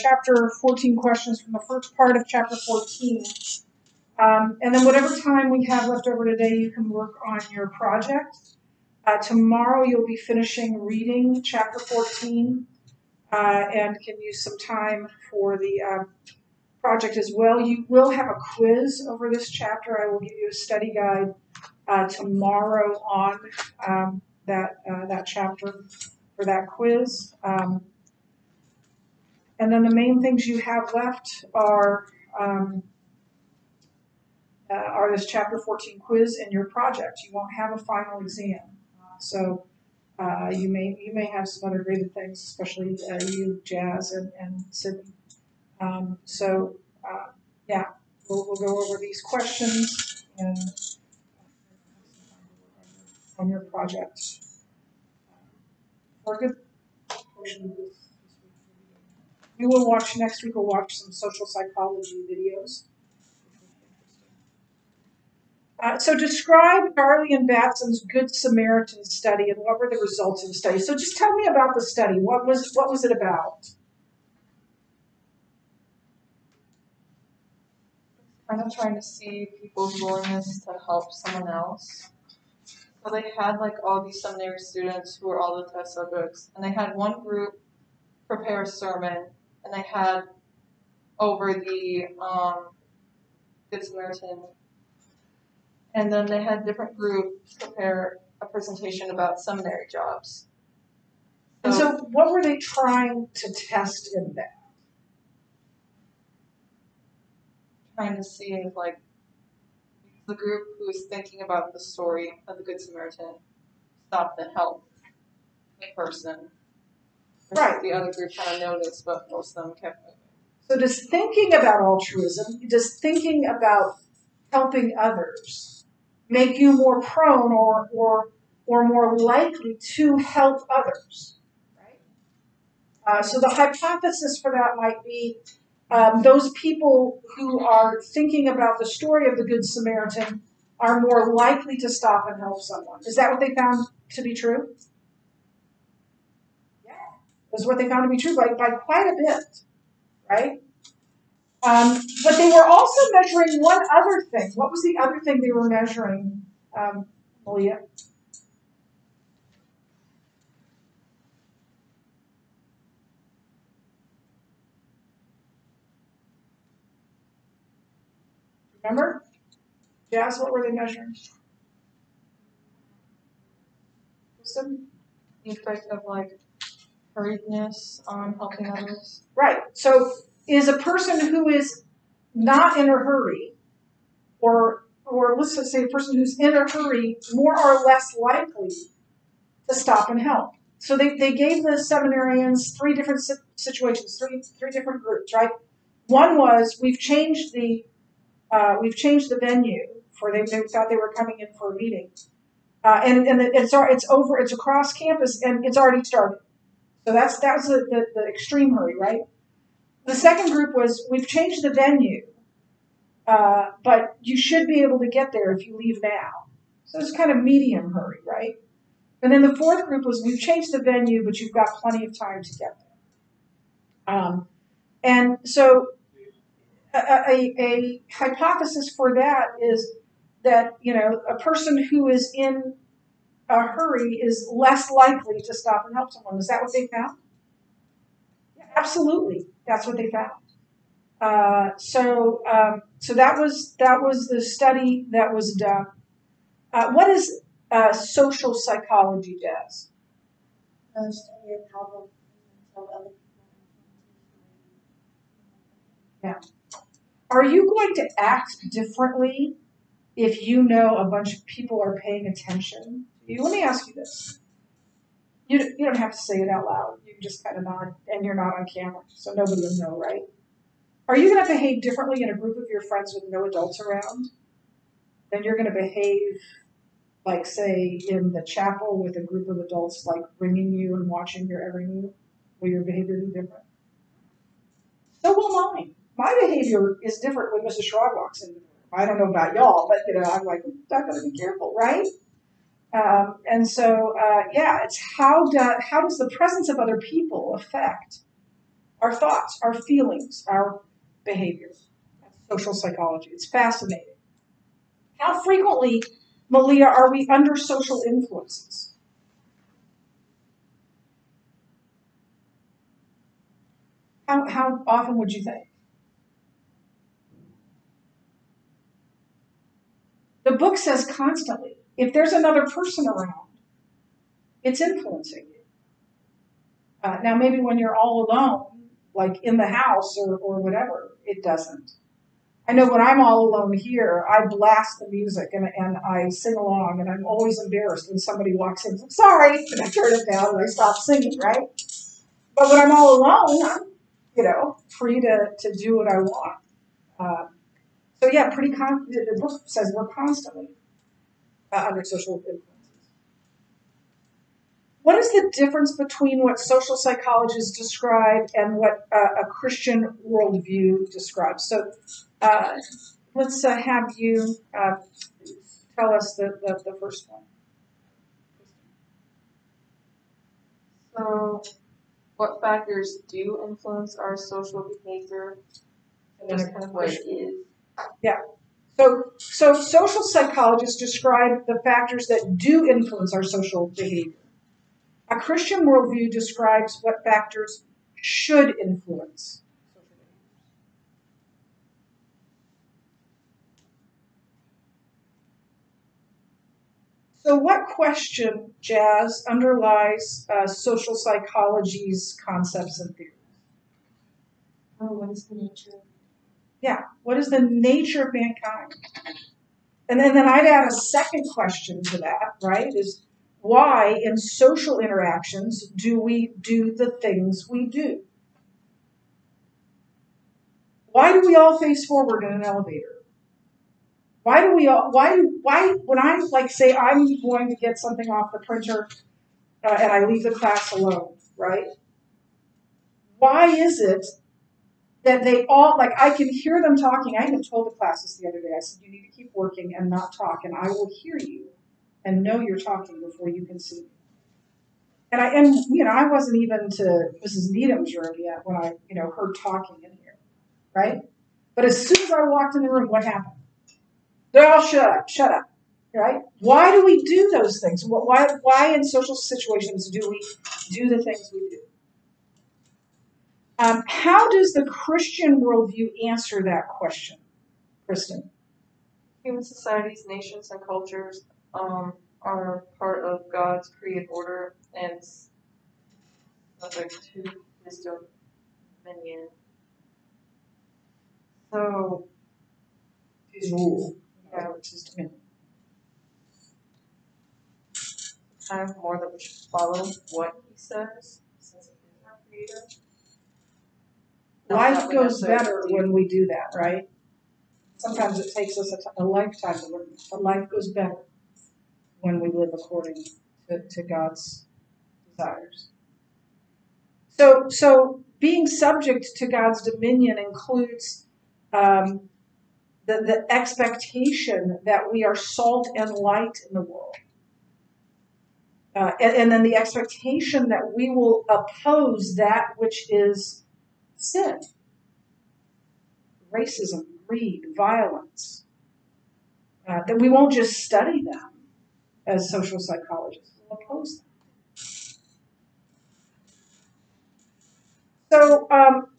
chapter 14 questions from the first part of chapter 14. And then whatever time we have left over today, you can work on your project. Tomorrow you'll be finishing reading chapter 14 and can use some time for the project as well. You will have a quiz over this chapter. I will give you a study guide tomorrow on that chapter for that quiz. And then the main things you have left are this chapter 14 quiz and your project. You won't have a final exam, so you may have some other graded things, especially you, Jazz, and Sydney. Yeah, we'll go over these questions and on your project. For a good portion of this we will watch next week. We'll watch some social psychology videos. So describe Darlene and Batson's Good Samaritan study and what were the results of the study. So just tell me about the study. What was it about? Kind of trying to see people's willingness to help someone else. So they had like all these seminary students who were all the test subjects, and they had one group prepare a sermon, and they had over the Good Samaritan. And then they had different groups prepare a presentation about seminary jobs. And so what were they trying to test in that? Trying to see if, like, the group who was thinking about the story of the Good Samaritan stopped and helped the person. Right. The other group kind of noticed, but most of them kept moving. So does thinking about altruism, does thinking about helping others make you more prone or more likely to help others, right? So the hypothesis for that might be those people who are thinking about the story of the Good Samaritan are more likely to stop and help someone. Is that what they found to be true? Yeah, that's what they found to be true by quite a bit, right? But they were also measuring one other thing. What was the other thing they were measuring, Malia? Remember? Jazz, what were they measuring? Listen? The effect of, like, hurriedness on helping others. Right. So is a person who is not in a hurry, or let's just say a person who's in a hurry, more or less likely to stop and help? So they gave the seminarians three different situations, three different groups, right? One was we've changed the venue for they thought they were coming in for a meeting, and it's across campus and it's already started. So that was the extreme hurry, right? The second group was we've changed the venue, but you should be able to get there if you leave now. So it's kind of medium hurry, right? And then the fourth group was we've changed the venue, but you've got plenty of time to get there. And so a hypothesis for that is that, a person who is in a hurry is less likely to stop and help someone. Is that what they found? Yeah, absolutely. That's what they found. So that was the study that was done. What is social psychology, Jazz? Study of how other people. Yeah. Are you going to act differently if you know a bunch of people are paying attention to you? Let me ask you this. You don't have to say it out loud. You can just kind of nod, and you're not on camera, so nobody will know, right? Are you going to behave differently in a group of your friends with no adults around than you're going to behave, like, say, in the chapel with a group of adults, like, ringing you and watching your every move? Will your behavior be different? So will mine. My behavior is different when Mrs. Schrock walks in the room. I don't know about y'all, but I'm like, I've got to be careful, right? And so, it's how does the presence of other people affect our thoughts, our feelings, our behavior. That's social psychology. It's fascinating. How frequently, Malia, are we under social influences? How often would you think? The book says constantly. If there's another person around, it's influencing you. Now, maybe when you're all alone, like in the house or whatever, it doesn't. I know when I'm all alone here, I blast the music and I sing along, and I'm always embarrassed when somebody walks in and says, sorry, and I turn it down and I stop singing, right? But when I'm all alone, I'm, free to do what I want. So yeah, the book says we're constantly under social influences. What is the difference between what social psychologists describe and what a Christian worldview describes? So let's have you tell us the first one. So, what factors do influence our social behavior? And just kind of what it is. Yeah. So social psychologists describe the factors that do influence our social behavior. A Christian worldview describes what factors should influence social behavior. So what question, Jazz, underlies social psychology's concepts and theories? Oh, what is the nature of it? Yeah, what is the nature of mankind? And then I'd add a second question to that, right, is why in social interactions do we do the things we do? Why do we all face forward in an elevator? Why do we all, why, when I'm like, say I'm going to get something off the printer and I leave the class alone, right? Why is it that they all, like I can hear them talking. I even told the classes the other day, I said, you need to keep working and not talk, and I will hear you and know you're talking before you can see me. And I wasn't even to Mrs. Needham's room yet when I, heard talking in here, right? But as soon as I walked in the room, what happened? They're all shut up, right? Why do we do those things? Why in social situations do we do the things we do? How does the Christian worldview answer that question, Kristen? Human societies, nations, and cultures are part of God's created order and subject to his dominion. So, His rule. Yeah. His dominion. Kind of more that we should follow what he says, since he is our creator. Life goes better when we do that, right? Sometimes it takes us a lifetime to learn, but life goes better when we live according to God's desires. So being subject to God's dominion includes the expectation that we are salt and light in the world. And then the expectation that we will oppose that which is sin. Racism, greed, violence. That we won't just study them as social psychologists, we'll oppose them. So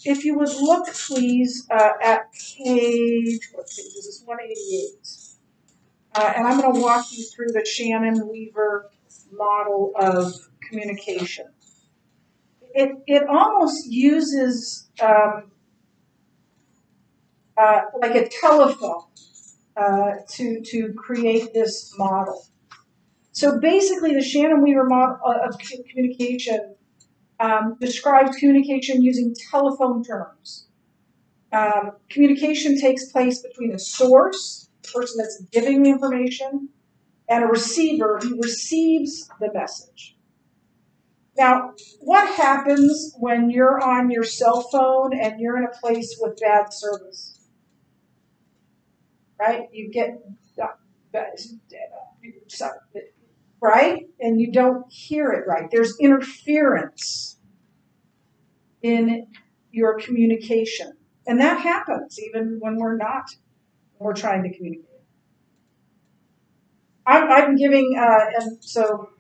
if you would look, please, at page, what page is this, 188. And I'm going to walk you through the Shannon Weaver model of communication. It almost uses like a telephone to create this model. So basically, the Shannon Weaver model of communication describes communication using telephone terms. Communication takes place between a source, the person that's giving the information, and a receiver who receives the message. Now, what happens when you're on your cell phone and you're in a place with bad service? Right? You get, right? And you don't hear it right. There's interference in your communication. And that happens even when we're trying to communicate. I'm giving, and so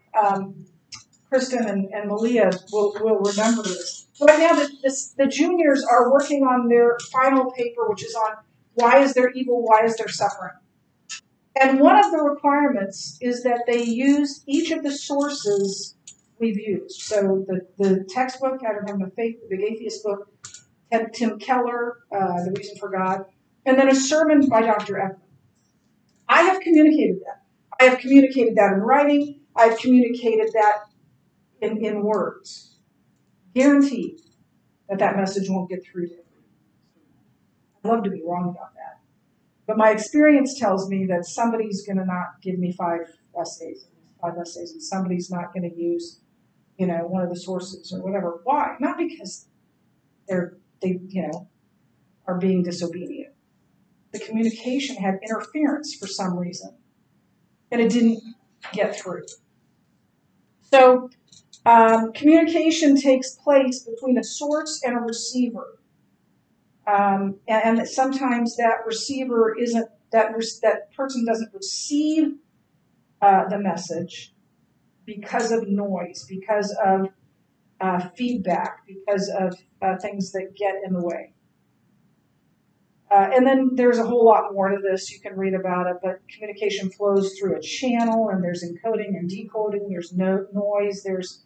Kristen and Malia will remember this. Right now, the juniors are working on their final paper, which is on why is there evil, why is there suffering? And one of the requirements is that they use each of the sources we've used. So the textbook, Out of the Faith, the Big Atheist book, Tim Keller, The Reason for God, and then a sermon by Dr. Ekman. I have communicated that. I have communicated that in writing. I've communicated that in words. Guaranteed that message won't get through to everyone. I'd love to be wrong about that. But my experience tells me that somebody's going to not give me five essays, and somebody's not going to use, one of the sources or whatever. Why? Not because they are being disobedient. The communication had interference for some reason, and it didn't get through. So communication takes place between a source and a receiver. And sometimes that receiver isn't, that person doesn't receive the message because of noise, because of feedback, because of things that get in the way. And then there's a whole lot more to this. You can read about it, but communication flows through a channel, and there's encoding and decoding, there's noise, there's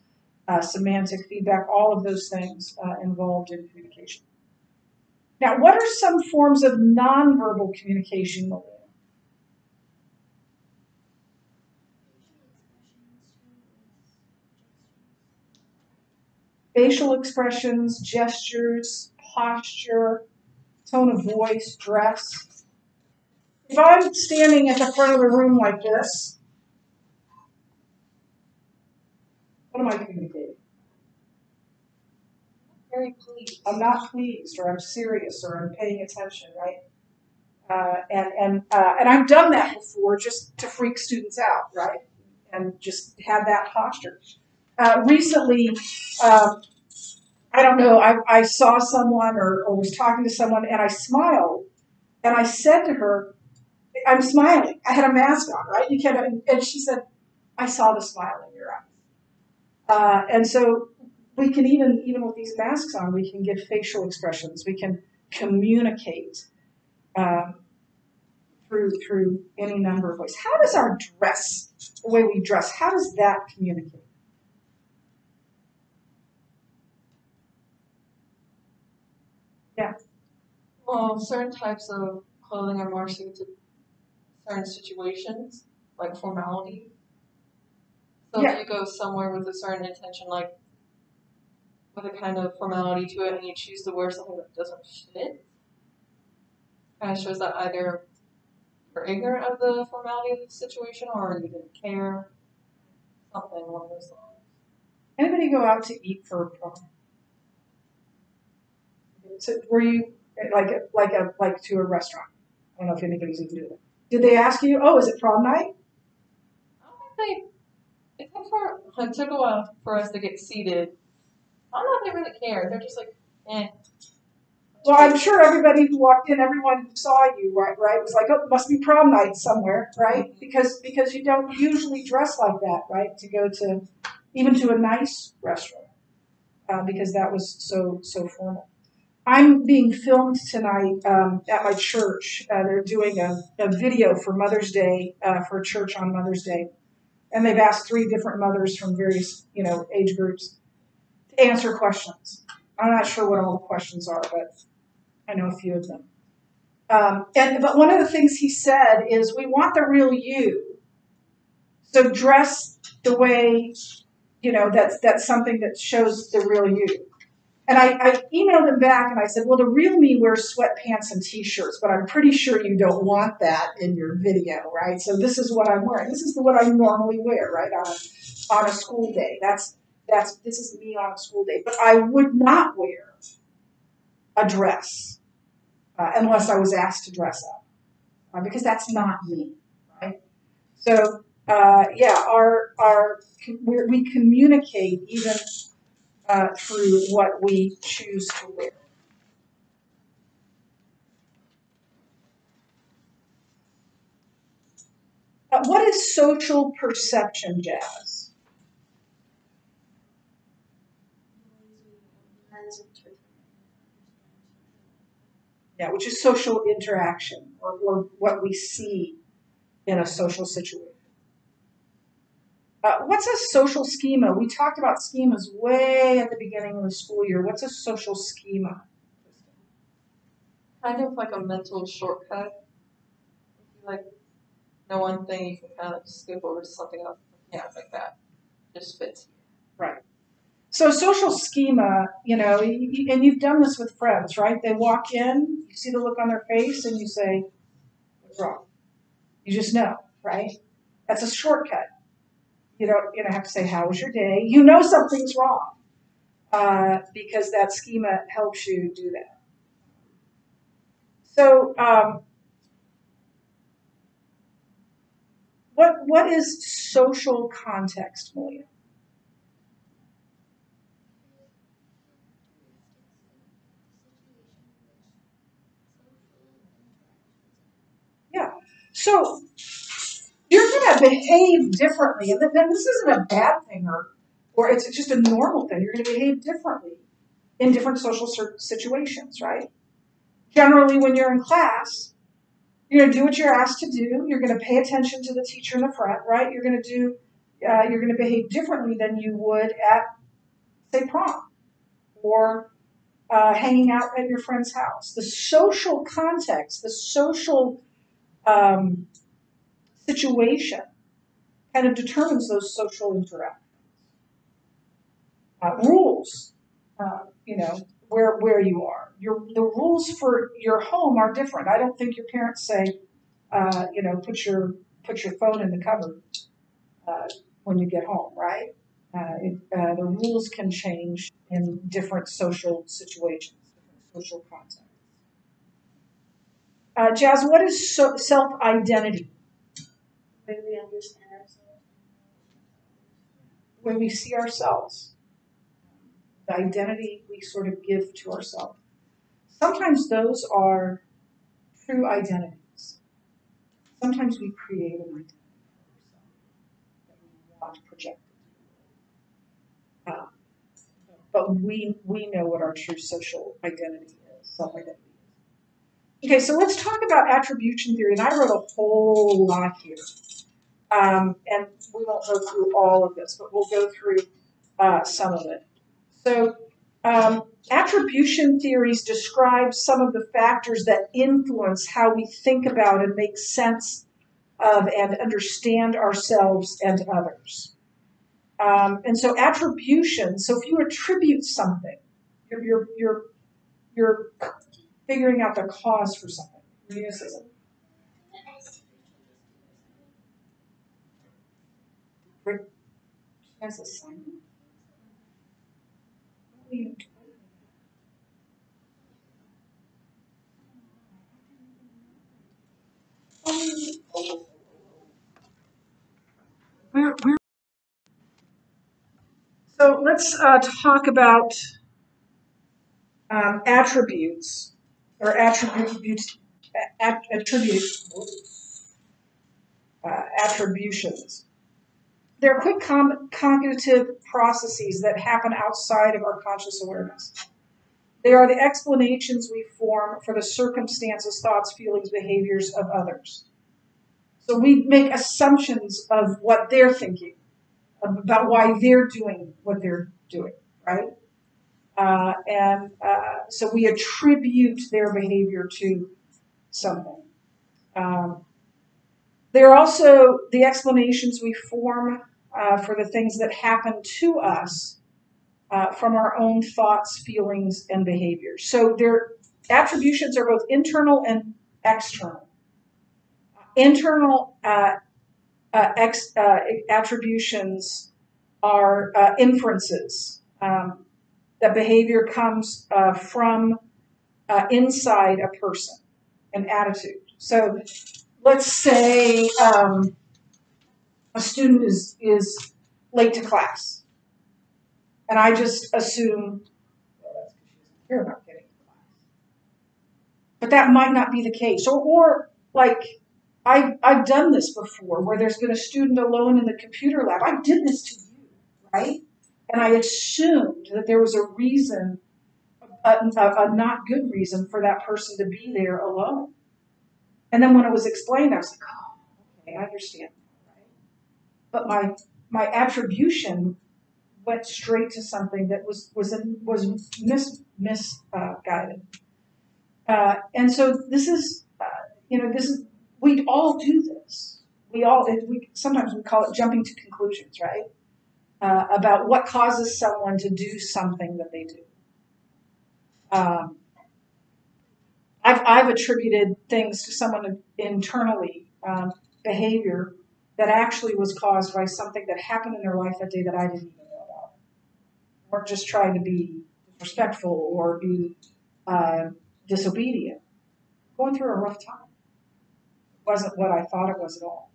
semantic feedback, all of those things involved in communication. Now, what are some forms of nonverbal communication, Malia? Facial expressions, gestures, posture, tone of voice, dress. If I'm standing at the front of the room like this, what am I communicating? Very pleased. I'm not pleased, or I'm serious, or I'm paying attention, right? And I've done that before just to freak students out, right? And just have that posture. Recently, I don't know, I saw someone or was talking to someone, and I smiled, and I said to her, I'm smiling. I had a mask on, right? You can't, and she said, I saw the smile in your eyes. And so we can even with these masks on, we can give facial expressions. We can communicate through any number of ways. How does our dress, the way we dress, how does that communicate? Yeah. Well, certain types of clothing are more suited to certain situations, like formality. So Yeah. if you go somewhere with a certain intention, like with a kind of formality to it, and you choose to wear something that doesn't fit, kind of shows that either you're ignorant of the formality of the situation or you didn't care, something along those lines. Anybody go out to eat for prom? So were you like to a restaurant? I don't know if anybody's even doing it. Did they ask you, oh, is it prom night? I don't think it took a while for us to get seated. I don't know if they really care. They're just like, eh. Well, I'm sure everybody who walked in, everyone who saw you, right, was like, oh, it must be prom night somewhere, right? Because you don't usually dress like that, right? To go to, even to a nice restaurant, because that was so formal. I'm being filmed tonight at my church. They're doing a video for Mother's Day, for a church on Mother's Day. And they've asked 3 different mothers from various, age groups to answer questions. I'm not sure what all the questions are, but I know a few of them. But one of the things he said is, we want the real you. So dress the way, that's something that shows the real you. And I emailed him back and I said, well, the real me wears sweatpants and t-shirts, but I'm pretty sure you don't want that in your video, right? So this is what I'm wearing. This is what I normally wear, right, on a school day. This is me on a school day. But I would not wear a dress unless I was asked to dress up, because that's not me, right? So we communicate even through what we choose to wear. What is social perception, Jazz? Yeah, which is social interaction, or what we see in a social situation. What's a social schema? We talked about schemas way at the beginning of the school year. What's a social schema? Kind of like a mental shortcut. If you like know one thing, you can kind of skip over to something else. Yeah, like that. Just fits. Right. So social schema, and you've done this with friends, right? They walk in, you see the look on their face, and you say, "What's wrong?" You just know, right? That's a shortcut. You don't have to say, "How was your day?" You know something's wrong because that schema helps you do that. So, what is social context, Malia? Yeah. So you're going to behave differently, and then this isn't a bad thing, or it's just a normal thing. You're going to behave differently in different social situations, right? Generally, when you're in class, you're going to do what you're asked to do. You're going to pay attention to the teacher in the front, right? You're going to behave differently than you would at, say, prom or hanging out at your friend's house. The social context, the social situation kind of determines those social interactions. Rules, where you are. The rules for your home are different. I don't think your parents say, put your phone in the cupboard when you get home, right? The rules can change in different social situations, different social contexts. Jazz, what is self-identity? When we understand ourselves. When we see ourselves, the identity we sort of give to ourselves. Sometimes those are true identities. Sometimes we create an identity for ourselves that we want to project. But we know what our true social identity is, self-identity. Okay, so let's talk about attribution theory, and I wrote a whole lot here. And we won't go through all of this, but we'll go through some of it. So attribution theories describe some of the factors that influence how we think about and make sense of and understand ourselves and others. And so attribution, so if you attribute something, you're figuring out the cause for something. Were you going to say something? As a sign. So let's talk about attributes or attributions. They're quick cognitive processes that happen outside of our conscious awareness. They are the explanations we form for the circumstances, thoughts, feelings, behaviors of others. So we make assumptions of what they're thinking, about why they're doing what they're doing, right? So we attribute their behavior to something. They're also the explanations we form for the things that happen to us from our own thoughts, feelings, and behaviors. So their attributions are both internal and external. Internal attributions are inferences. That behavior comes from inside a person, an attitude. So let's say a student is late to class, and I just assume, well, that's because she doesn't care about getting to class. But that might not be the case. Or like I've done this before, where there's been a student alone in the computer lab. I did this to you, right? And I assumed that there was a reason, a not good reason for that person to be there alone. And then when it was explained, I was like, oh, okay, I understand, right? But my attribution went straight to something that was misguided. And so this is, we all do this. Sometimes we call it jumping to conclusions, right? About what causes someone to do something that they do. I've attributed things to someone internally, behavior that actually was caused by something that happened in their life that day that I didn't even know about. Or just trying to be disrespectful or be disobedient. Going through a rough time. It wasn't what I thought it was at all.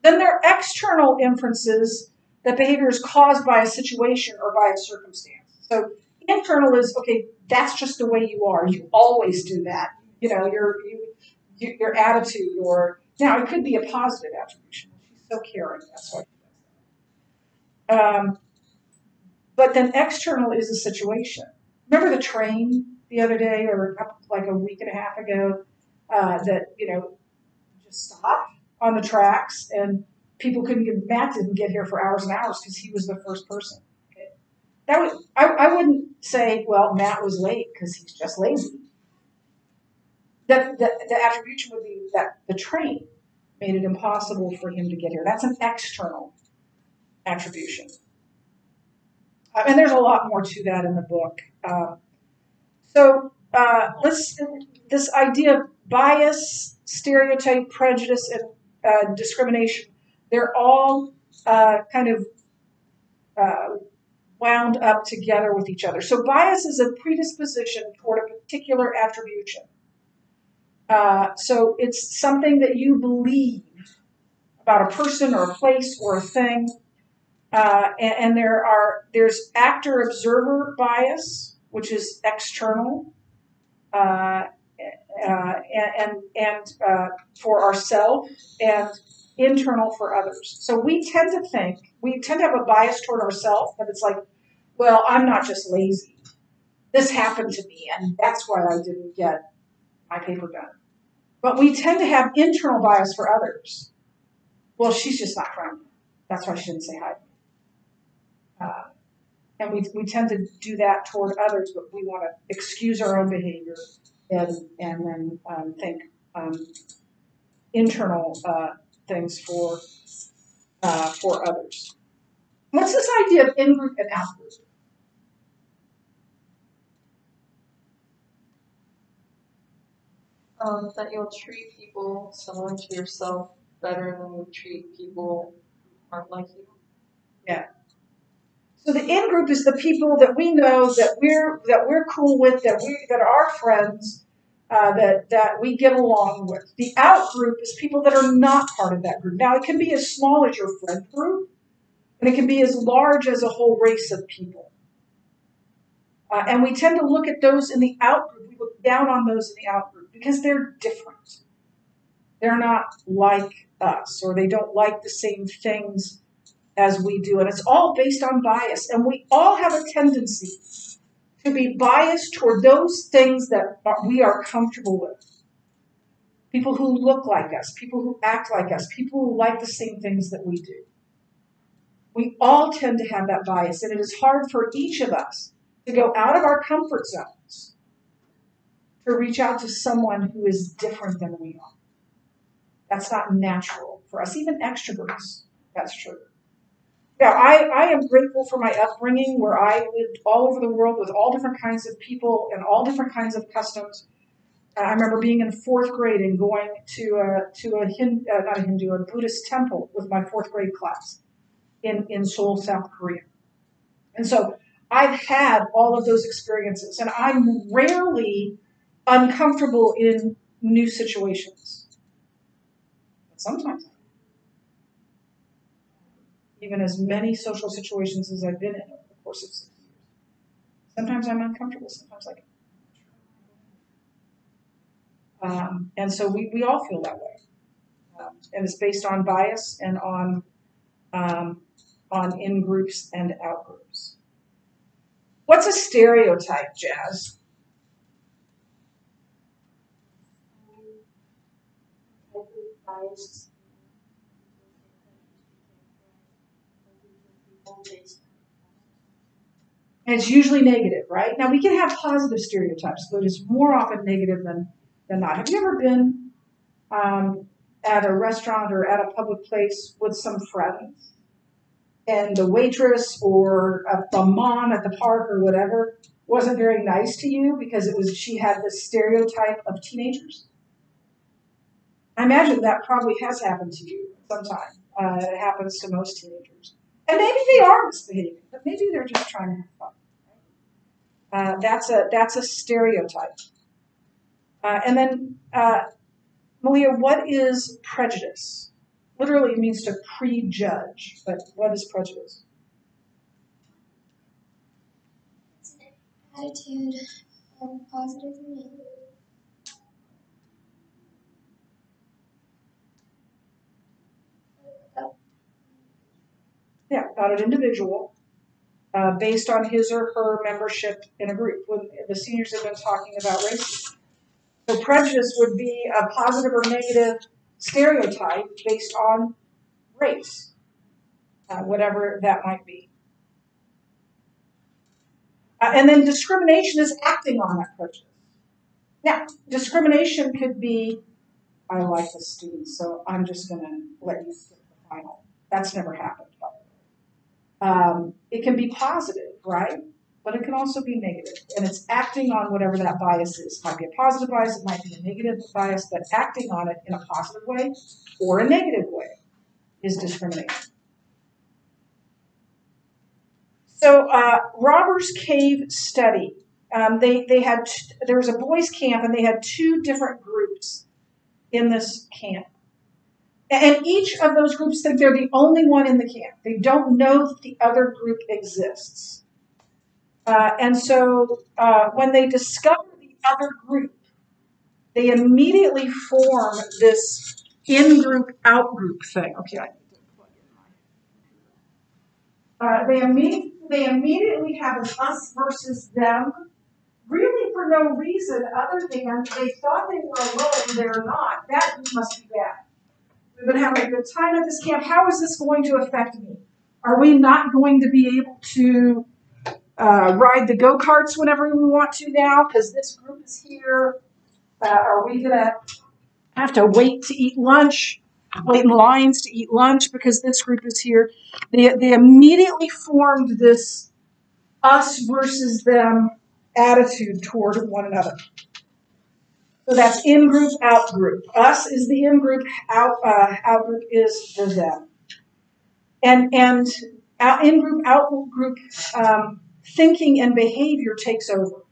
Then there are external inferences that behavior is caused by a situation or by a circumstance. So internal is, okay, that's just the way you are. You always do that. Your attitude, or now it could be a positive attribution. She's so caring, that's why she does that. But then external is a situation. Remember the train the other day, or like a week and a half ago, that just stopped on the tracks, and people couldn't get. Matt didn't get here for hours and hours because he was the first person. Okay. I wouldn't say, well, Matt was late because he's just lazy. The attribution would be that the train made it impossible for him to get here. That's an external attribution. And there's a lot more to that in the book. This idea of bias, stereotype, prejudice, and discrimination, they're all kind of wound up together with each other. So bias is a predisposition toward a particular attribution. So it's something that you believe about a person or a place or a thing. And there's actor-observer bias, which is external, and for ourselves, and internal for others. So we tend to have a bias toward ourselves, but it's like, well, I'm not just lazy. This happened to me, and that's why I didn't get my paper done. But we tend to have internal bias for others. Well, she's just not friendly. That's why she didn't say hi to me. And we tend to do that toward others, but we want to excuse our own behavior and then think internal things for others. What's this idea of in-group and out-group? That you'll treat people similar to yourself better than you treat people who aren't like you. Yeah. So the in-group is the people that we know, that we're cool with, that are our friends, that we get along with. The out-group is people that are not part of that group. Now it can be as small as your friend group, and it can be as large as a whole race of people. And we tend to look at those in the out-group. We look down on those in the out-group because they're different. They're not like us, or they don't like the same things as we do. And it's all based on bias. And we all have a tendency to be biased toward those things that we are comfortable with. People who look like us, people who act like us, people who like the same things that we do. We all tend to have that bias, and it is hard for each of us to go out of our comfort zones to reach out to someone who is different than we are. That's not natural for us, even extroverts. That's true. Yeah, I am grateful for my upbringing, where I lived all over the world with all different kinds of people and all different kinds of customs. I remember being in fourth grade and going to a Buddhist temple with my fourth grade class in Seoul, South Korea. And so I've had all of those experiences, and I'm rarely uncomfortable in new situations. But sometimes, even as many social situations as I've been in over the course of 6 years, sometimes I'm uncomfortable, sometimes I can. And so we all feel that way. and it's based on bias and on in-groups and out-groups. What's a stereotype, Jazz? Biased. And it's usually negative, right? Now, we can have positive stereotypes, but it's more often negative than not. Have you ever been at a restaurant or at a public place with some friends, and the waitress or the mom at the park or whatever wasn't very nice to you because she had this stereotype of teenagers? I imagine that probably has happened to you sometime. It happens to most teenagers. And maybe they are misbehaving, but maybe they're just trying to have fun. That's a stereotype. And then, Malia, what is prejudice? Literally, it means to prejudge, but what is prejudice? It's an attitude of positive and negative. Yeah, about an individual based on his or her membership in a group. When the seniors have been talking about racism. So prejudice would be a positive or negative stereotype based on race, whatever that might be. And then discrimination is acting on that prejudice. Now, discrimination could be, I like this student, so I'm just going to let you skip the final. That's never happened, by the way. It can be positive, right? But it can also be negative. And it's acting on whatever that bias is. It might be a positive bias, it might be a negative bias, but acting on it in a positive way or a negative way is discrimination. So Robbers Cave study. There was a boys' camp, and they had 2 different groups in this camp. And each of those groups think they're the only one in the camp. They don't know that the other group exists. And so when they discover the other group, they immediately form this in-group, out-group thing. Okay, I need to plug in my... They immediately have an us versus them, really for no reason other than they thought they were alone, they're not. That must be bad. We've been having a good time at this camp. How is this going to affect me? Are we not going to be able to ride the go-karts whenever we want to now because this group is here? Are we going to have to wait to eat lunch, wait in lines to eat lunch because this group is here? They immediately formed this us versus them attitude toward one another. So that's in-group, out-group. Us is the in-group, out-group is the them. And in-group, out-group thinking and behavior takes over.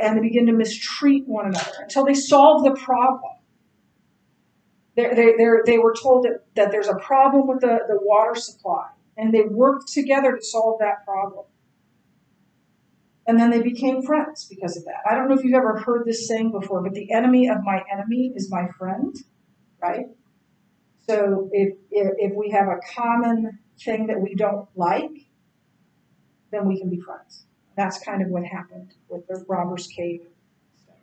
And they begin to mistreat one another until they solve the problem. They were told that there's a problem with the water supply, and they worked together to solve that problem. And then they became friends because of that. I don't know if you've ever heard this saying before, but the enemy of my enemy is my friend, right? So if we have a common thing that we don't like, then we can be friends. That's kind of what happened with the Robbers Cave study.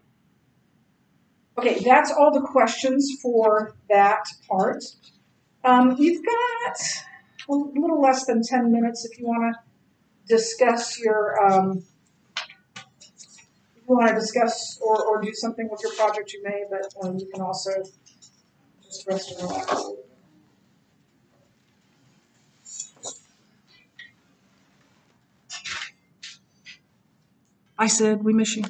Okay, that's all the questions for that part. You've got a little less than 10 minutes if you want to discuss your... If you want to discuss or do something with your project, you may, but you can also just rest and relax. I said, we miss you.